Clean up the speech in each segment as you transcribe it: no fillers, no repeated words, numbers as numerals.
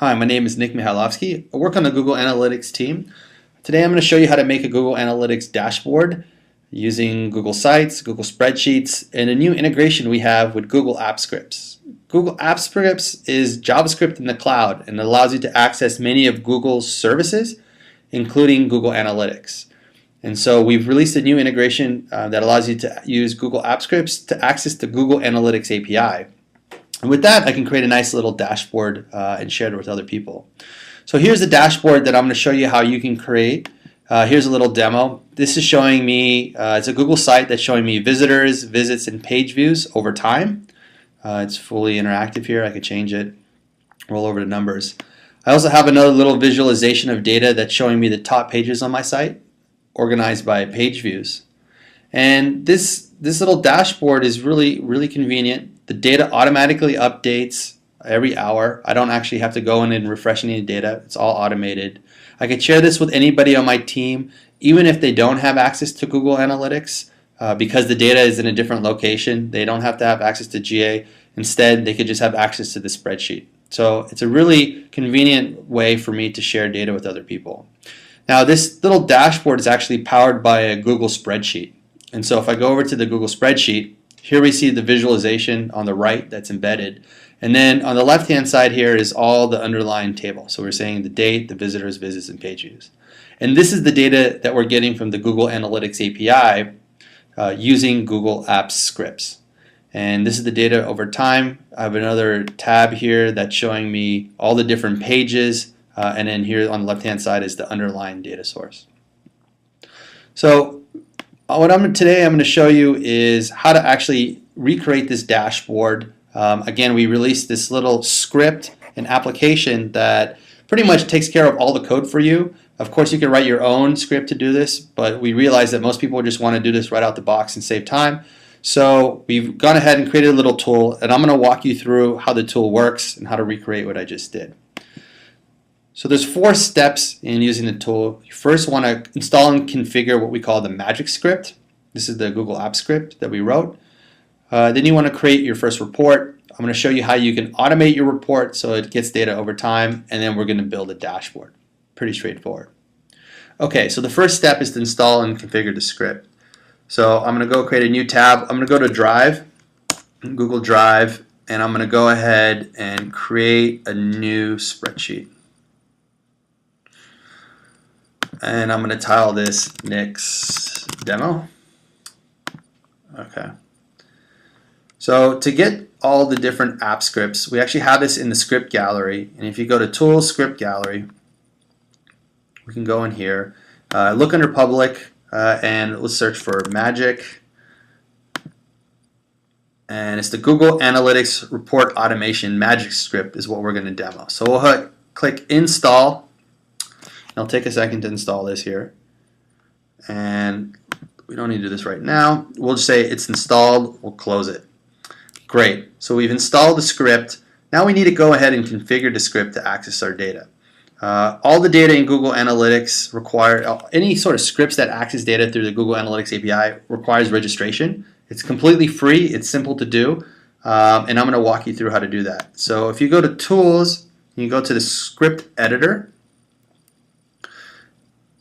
Hi, my name is Nick Mihailovsky. I work on the Google Analytics team. Today I'm going to show you how to make a Google Analytics dashboard using Google Sites, Google Spreadsheets, and a new integration we have with Google Apps Scripts. Google Apps Scripts is JavaScript in the cloud and it allows you to access many of Google's services, including Google Analytics. And so we've released a new integration that allows you to use Google Apps Scripts to access the Google Analytics API. And with that, I can create a nice little dashboard and share it with other people. So here's the dashboard that I'm going to show you how you can create. Here's a little demo. This is showing me, it's a Google site that's showing me visitors, visits, and page views over time. It's fully interactive here. I could change it, roll over to numbers. I also have another little visualization of data that's showing me the top pages on my site, organized by page views. And this little dashboard is really convenient. The data automatically updates every hour. I don't actually have to go in and refresh any data. It's all automated. I can share this with anybody on my team, even if they don't have access to Google Analytics, because the data is in a different location. They don't have to have access to GA. Instead, they could just have access to the spreadsheet. So it's a really convenient way for me to share data with other people. Now, this little dashboard is actually powered by a Google spreadsheet. And so if I go over to the Google spreadsheet, here we see the visualization on the right that's embedded. And then on the left-hand side here is all the underlying table. So we're saying the date, the visitors, visits, and page views. And this is the data that we're getting from the Google Analytics API using Google Apps Scripts. And this is the data over time. I have another tab here that's showing me all the different pages. And then here on the left-hand side is the underlying data source. So today I'm going to show you is how to actually recreate this dashboard. Again, we released this little script and application that pretty much takes care of all the code for you. Of course, you can write your own script to do this, but we realize that most people just want to do this right out the box and save time. So we've gone ahead and created a little tool, and I'm going to walk you through how the tool works and how to recreate what I just did. So there's 4 steps in using the tool. You first want to install and configure what we call the magic script. This is the Google Apps script that we wrote. Then you want to create your first report. I'm going to show you how you can automate your report so it gets data over time, and then we're going to build a dashboard. Pretty straightforward. Okay, so the first step is to install and configure the script. So I'm going to go create a new tab. I'm going to go to Drive, Google Drive, and I'm going to go ahead and create a new spreadsheet. And I'm going to title this Nick's Demo. Okay. So to get all the different app scripts, we actually have this in the script gallery. And if you go to Tools, Script Gallery, we can go in here, look under Public, and let's search for Magic. And it's the Google Analytics Report Automation Magic Script is what we're going to demo. So we'll click Install. It'll take a second to install this here. And we don't need to do this right now. We'll just say it's installed. We'll close it. Great. So we've installed the script. Now we need to go ahead and configure the script to access our data. All the data in Google Analytics any sort of scripts that access data through the Google Analytics API requires registration. It's completely free. It's simple to do. And I'm going to walk you through how to do that. So if you go to Tools, you go to the Script Editor.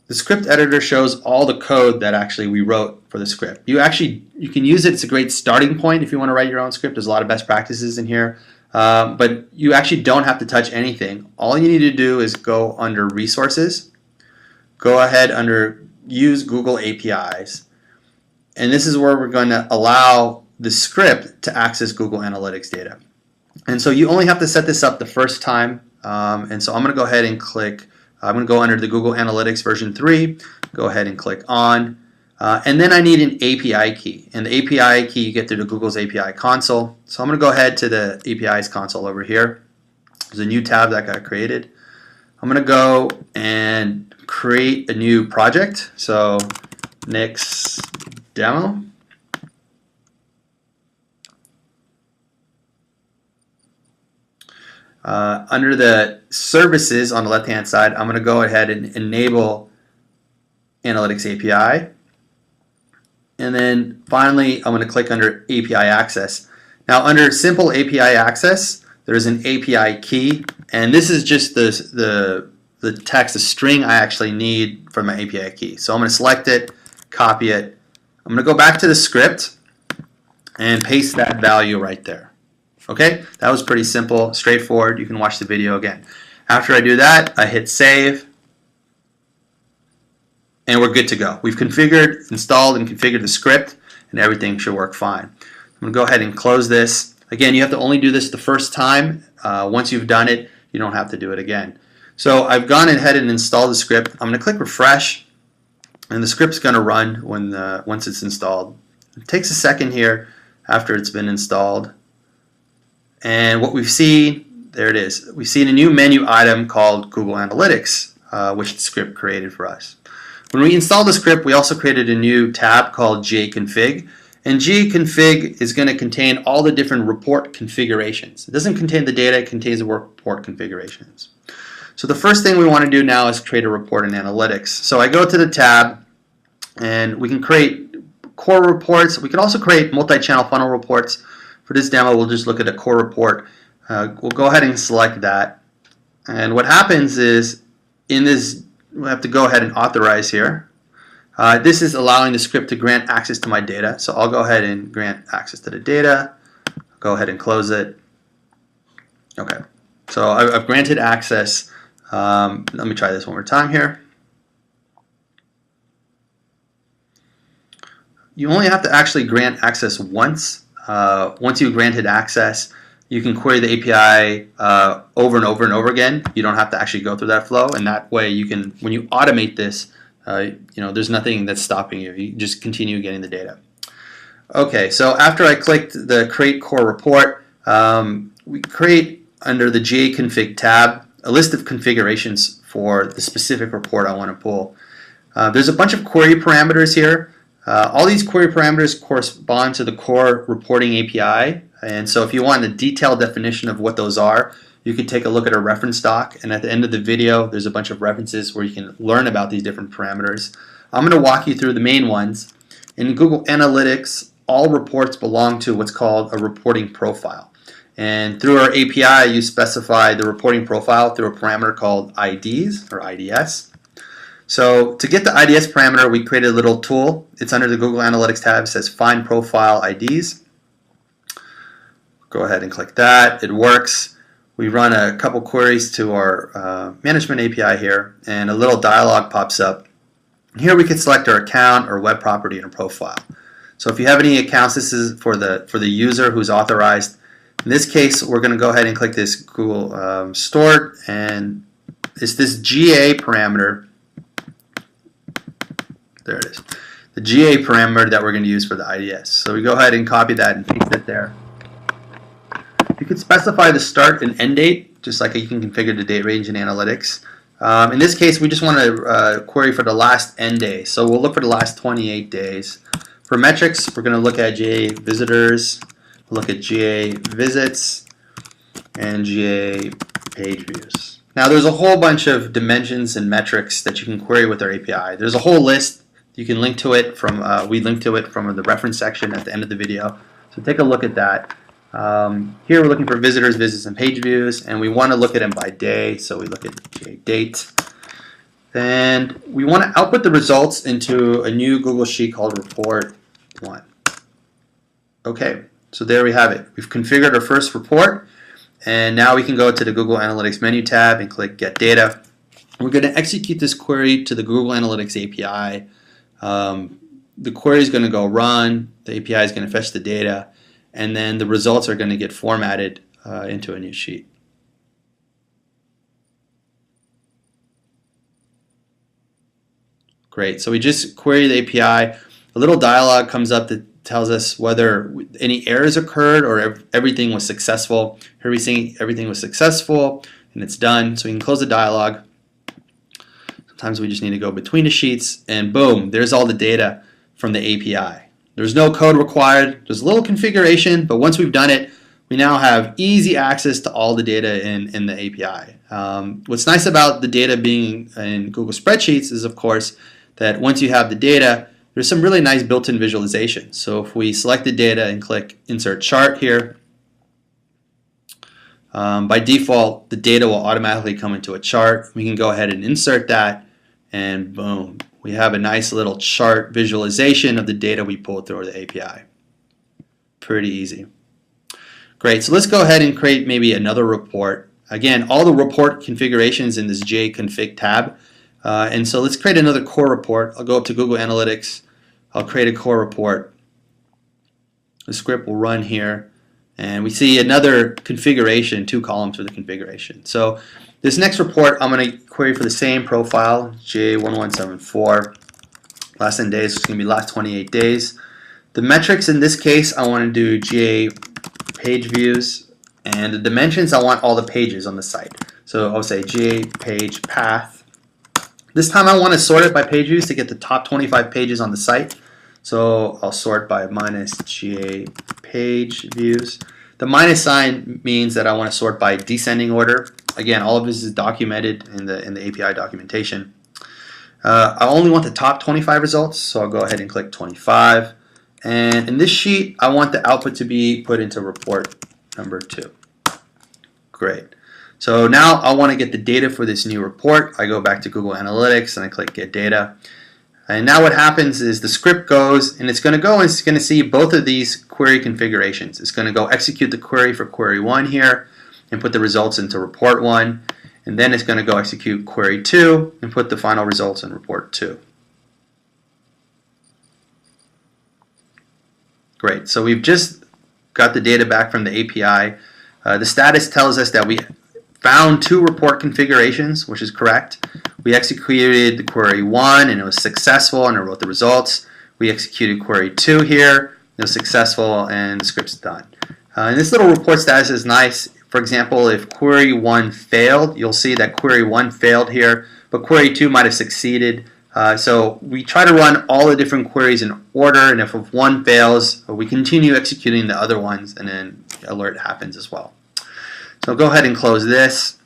The script editor shows all the code that actually we wrote for the script. You can use it. It's a great starting point if you want to write your own script. There's a lot of best practices in here. But you actually don't have to touch anything. All you need to do is go under Resources, go ahead under Use Google APIs, and this is where we're going to allow the script to access Google Analytics data. And so you only have to set this up the first time. And so I'm going to go ahead and I'm going to go under the Google Analytics version 3, go ahead and click on, and then I need an API key. And the API key you get through the Google's API console. So I'm going to go ahead to the APIs console over here. There's a new tab that got created. I'm going to go and create a new project. So Nick's Demo. Under the services on the left-hand side, I'm going to go ahead and enable Analytics API. And then finally, I'm going to click under API Access. Now, under Simple API Access, there's an API key, and this is just the text, the string I actually need for my API key. So I'm going to select it, copy it. I'm going to go back to the script and paste that value right there. Okay, that was pretty simple, straightforward. You can watch the video again. After I do that, I hit save, and we're good to go. We've configured, installed, and configured the script, and everything should work fine. I'm going to go ahead and close this. Again, you have to only do this the first time. Once you've done it, you don't have to do it again. So I've gone ahead and installed the script. I'm going to click refresh, and the script's going to run once it's installed. It takes a second here after it's been installed. And what we've seen, there it is. We've seen a new menu item called Google Analytics, which the script created for us. When we installed the script, we also created a new tab called GA-config. And GA-config is going to contain all the different report configurations. It doesn't contain the data, it contains the report configurations. So the first thing we want to do now is create a report in Analytics. So I go to the tab, and we can create core reports. We can also create multi-channel funnel reports. For this demo, we'll just look at a core report. We'll go ahead and select that. And what happens is, in this, we'll have to go ahead and authorize here. This is allowing the script to grant access to my data. So I'll go ahead and grant access to the data. Go ahead and close it. Okay, so I've granted access. Let me try this one more time here. You only have to actually grant access once. Once you've granted access, you can query the API over and over and over again. You don't have to actually go through that flow, and that way you can, when you automate this, there's nothing that's stopping you. You just continue getting the data. Okay, so after I clicked the Create Core Report, we create under the GA-config tab a list of configurations for the specific report I want to pull. There's a bunch of query parameters here. All these query parameters correspond to the core reporting API, and so if you want a detailed definition of what those are, you can take a look at a reference doc, and at the end of the video there's a bunch of references where you can learn about these different parameters. I'm going to walk you through the main ones. In Google Analytics, all reports belong to what's called a reporting profile, and through our API you specify the reporting profile through a parameter called IDs or IDS. So to get the IDS parameter, we created a little tool. It's under the Google Analytics tab. It says Find Profile IDs. Go ahead and click that. It works. We run a couple queries to our management API here, and a little dialog pops up. Here we can select our account or web property and profile. So if you have any accounts, this is for the user who's authorized. In this case, we're going to go ahead and click this Google Stored, and it's this GA parameter. There it is. The GA parameter that we're going to use for the IDS. So we go ahead and copy that and paste it there. You can specify the start and end date, just like you can configure the date range in Analytics. In this case, we just want to query for the last end day. So we'll look for the last 28 days. For metrics, we're going to look at GA visitors, look at GA visits, and GA page views. Now there's a whole bunch of dimensions and metrics that you can query with our API. There's a whole list. You can link to it from, we linked to it from the reference section at the end of the video. So take a look at that. Here we're looking for visitors, visits, and page views, and we want to look at them by day, so we look at GA date. And we want to output the results into a new Google Sheet called Report 1. Okay, so there we have it. We've configured our first report, and now we can go to the Google Analytics menu tab and click Get Data. We're going to execute this query to the Google Analytics API. The query is going to go run, the API is going to fetch the data, and then the results are going to get formatted into a new sheet. Great, so we just query the API. A little dialog comes up that tells us whether any errors occurred or everything was successful. Here we see everything was successful and it's done, so we can close the dialog. Sometimes we just need to go between the sheets, and boom, there's all the data from the API. There's no code required. There's a little configuration, but once we've done it, we now have easy access to all the data in the API. What's nice about the data being in Google Spreadsheets is, of course, that once you have the data, there's some really nice built-in visualization. So if we select the data and click Insert Chart here, By default, the data will automatically come into a chart. We can go ahead and insert that, and boom, we have a nice little chart visualization of the data we pulled through the API. Pretty easy. Great, so let's go ahead and create maybe another report. Again, all the report configurations in this JConfig tab. And so let's create another core report. I'll go up to Google Analytics. I'll create a core report. The script will run here. And we see another configuration, 2 columns for the configuration. So this next report, I'm going to query for the same profile, J1174. Last 10 days, it's going to be last 28 days. The metrics in this case, I want to do GA page views, and the dimensions, I want all the pages on the site. So I'll say GA page path. This time I want to sort it by page views to get the top 25 pages on the site. So I'll sort by minus GA page views. The minus sign means that I want to sort by descending order. Again, all of this is documented in the API documentation. I only want the top 25 results, so I'll go ahead and click 25. And in this sheet, I want the output to be put into report number 2. Great. So now I want to get the data for this new report. I go back to Google Analytics and I click Get Data. And now what happens is the script goes and it's going to go and it's going to see both of these query configurations. It's going to go execute the query for query 1 here and put the results into report 1. And then it's going to go execute query 2 and put the final results in report 2. Great, so we've just got the data back from the API. The status tells us that we found 2 report configurations, which is correct. We executed the query 1 and it was successful and it wrote the results. We executed query 2 here, it was successful and the script's done. And this little report status is nice. For example, if query 1 failed, you'll see that query 1 failed here, but query 2 might have succeeded. So we try to run all the different queries in order, and if one fails, we continue executing the other ones, and then alert happens as well. So I'll go ahead and close this.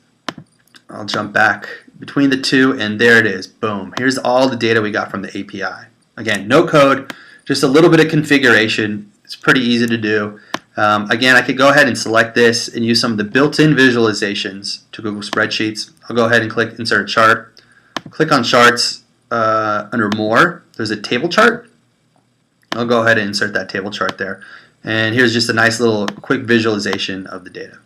I'll jump back between the two, and there it is. Boom. Here's all the data we got from the API. Again, no code, just a little bit of configuration. It's pretty easy to do. Again, I could go ahead and select this and use some of the built-in visualizations to Google Spreadsheets. I'll go ahead and click Insert Chart. Click on Charts. Under More, there's a table chart. I'll go ahead and insert that table chart there. And here's just a nice little quick visualization of the data.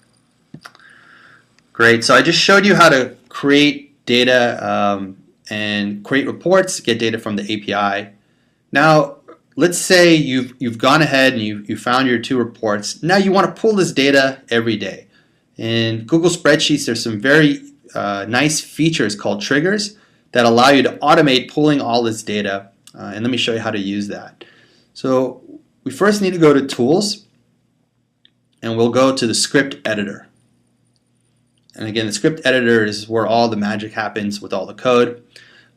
Great, so I just showed you how to create data and create reports, get data from the API. Now, let's say you've gone ahead and you found your 2 reports. Now you want to pull this data every day. In Google Spreadsheets, there's some very nice features called triggers that allow you to automate pulling all this data. And let me show you how to use that. So we first need to go to Tools, and we'll go to the Script Editor. And again, the Script Editor is where all the magic happens with all the code.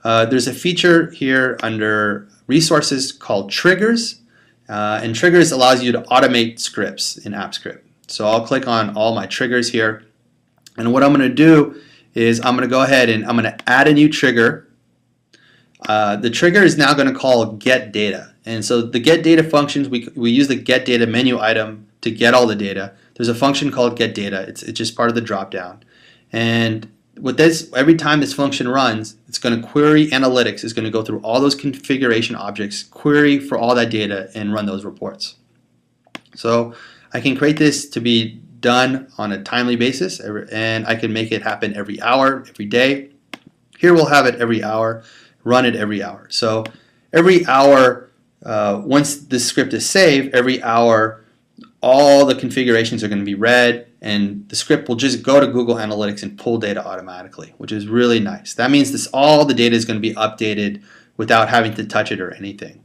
There's a feature here under Resources called Triggers, and Triggers allows you to automate scripts in AppScript. So I'll click on all my triggers here, and what I'm going to do is I'm going to go ahead and I'm going to add a new trigger. The trigger is now going to call Get Data. And so the Get Data functions, we use the Get Data menu item to get all the data. There's a function called Get Data. It's just part of the dropdown. And with this, every time this function runs, it's going to query analytics. It's going to go through all those configuration objects, query for all that data, and run those reports. So I can create this to be done on a timely basis, and I can make it happen every hour, every day. Here we'll have it every hour, run it every hour. So every hour, once this script is saved, every hour all the configurations are going to be read, and the script will just go to Google Analytics and pull data automatically, which is really nice. That means all the data is going to be updated without having to touch it or anything.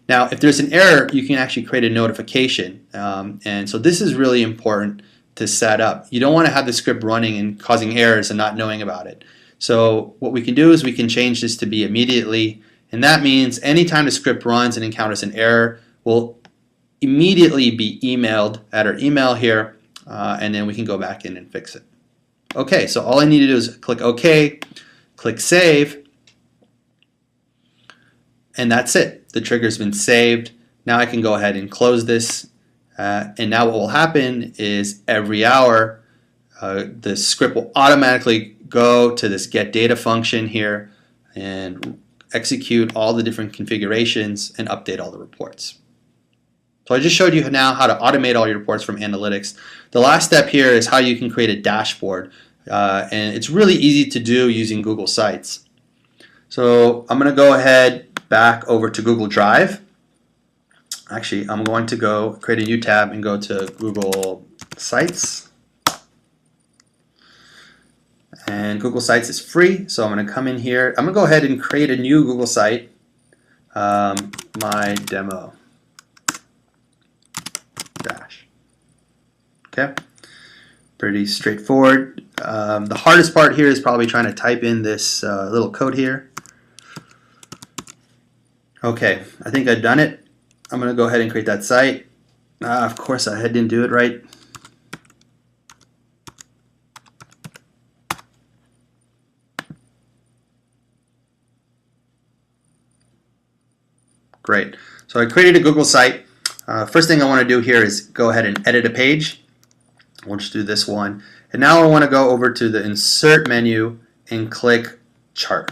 Now, if there's an error, you can actually create a notification, and so this is really important to set up. You don't want to have the script running and causing errors and not knowing about it. So what we can do is we can change this to be immediately, and that means anytime the script runs and encounters an error, we'll immediately be emailed at our email here, and then we can go back in and fix it. Okay, so all I need to do is click OK, click Save, and that's it. The trigger's been saved. Now I can go ahead and close this. And now what will happen is every hour the script will automatically go to this get data function here and execute all the different configurations and update all the reports. So I just showed you now how to automate all your reports from analytics. The last step here is how you can create a dashboard. And it's really easy to do using Google Sites. So I'm going to go ahead back over to Google Drive. Actually, I'm going to go create a new tab and go to Google Sites. And Google Sites is free, so I'm going to come in here. I'm going to go ahead and create a new Google site, my demo dash. Okay, pretty straightforward. The hardest part here is probably trying to type in this little code here. Okay, I think I've done it. I'm going to go ahead and create that site. Of course, I didn't do it right. Great. So I created a Google site. First thing I want to do here is go ahead and edit a page. We'll just do this one. And now I want to go over to the Insert menu and click Chart.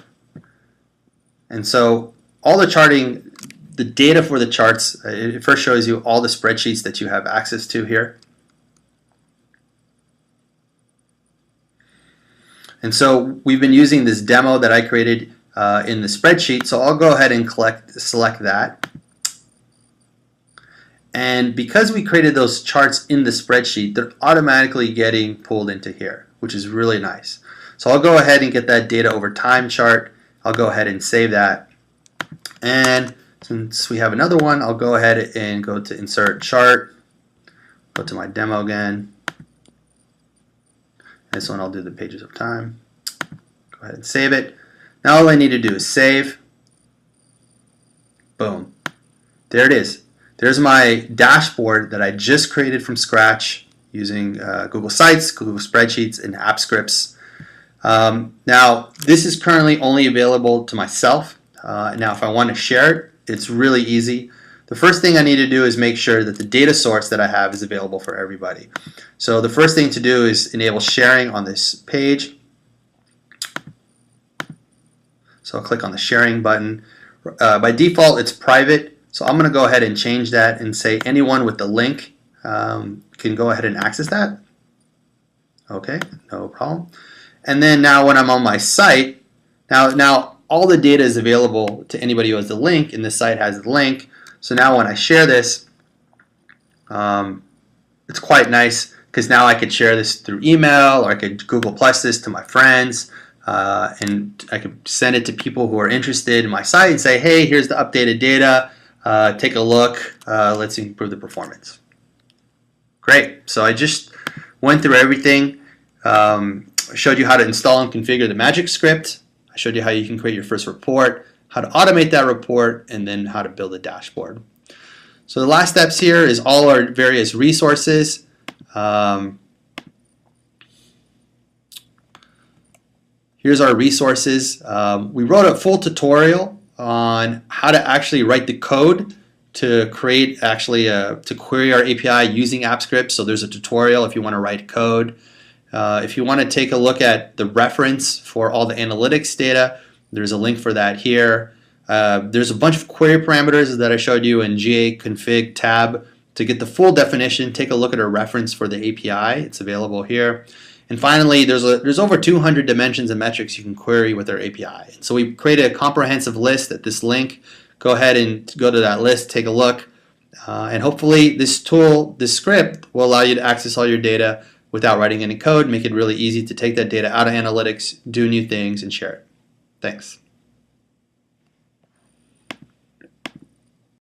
And so all the charting, the data for the charts, it first shows you all the spreadsheets that you have access to here. And so we've been using this demo that I created in the spreadsheet, so I'll go ahead and select that. And because we created those charts in the spreadsheet, they're automatically getting pulled into here, which is really nice. So I'll go ahead and get that data over time chart. I'll go ahead and save that. And since we have another one, I'll go ahead and go to Insert Chart, go to my demo again. This one I'll do the pages of time. Go ahead and save it. Now all I need to do is save. Boom. There it is. There's my dashboard that I just created from scratch using Google Sites, Google Spreadsheets, and AppScripts. Now this is currently only available to myself. Now if I want to share it, it's really easy. The first thing I need to do is make sure that the data source that I have is available for everybody. So the first thing to do is enable sharing on this page. So I'll click on the sharing button. By default, it's private. So I'm going to go ahead and change that and say anyone with the link can go ahead and access that. Okay, no problem. And then now when I'm on my site, now all the data is available to anybody who has the link, and this site has the link. So now when I share this, it's quite nice because now I could share this through email, or I could Google Plus this to my friends. And I could send it to people who are interested in my site and say, hey, here's the updated data. Take a look. Let's improve the performance. Great. So I just went through everything. I showed you how to install and configure the Magic script. I showed you how you can create your first report, how to automate that report, and then how to build a dashboard. So the last steps here is all our various resources. Here's our resources. We wrote a full tutorial on how to actually write the code to create to query our API using AppScripts. So there's a tutorial if you want to write code. If you want to take a look at the reference for all the analytics data, there's a link for that here. There's a bunch of query parameters that I showed you in GA config tab. To get the full definition, take a look at our reference for the API. It's available here. And finally, there's over 200 dimensions and metrics you can query with our API. So we created a comprehensive list at this link. Go ahead and go to that list, take a look, and hopefully this script will allow you to access all your data without writing any code, make it really easy to take that data out of analytics, do new things, and share it. Thanks.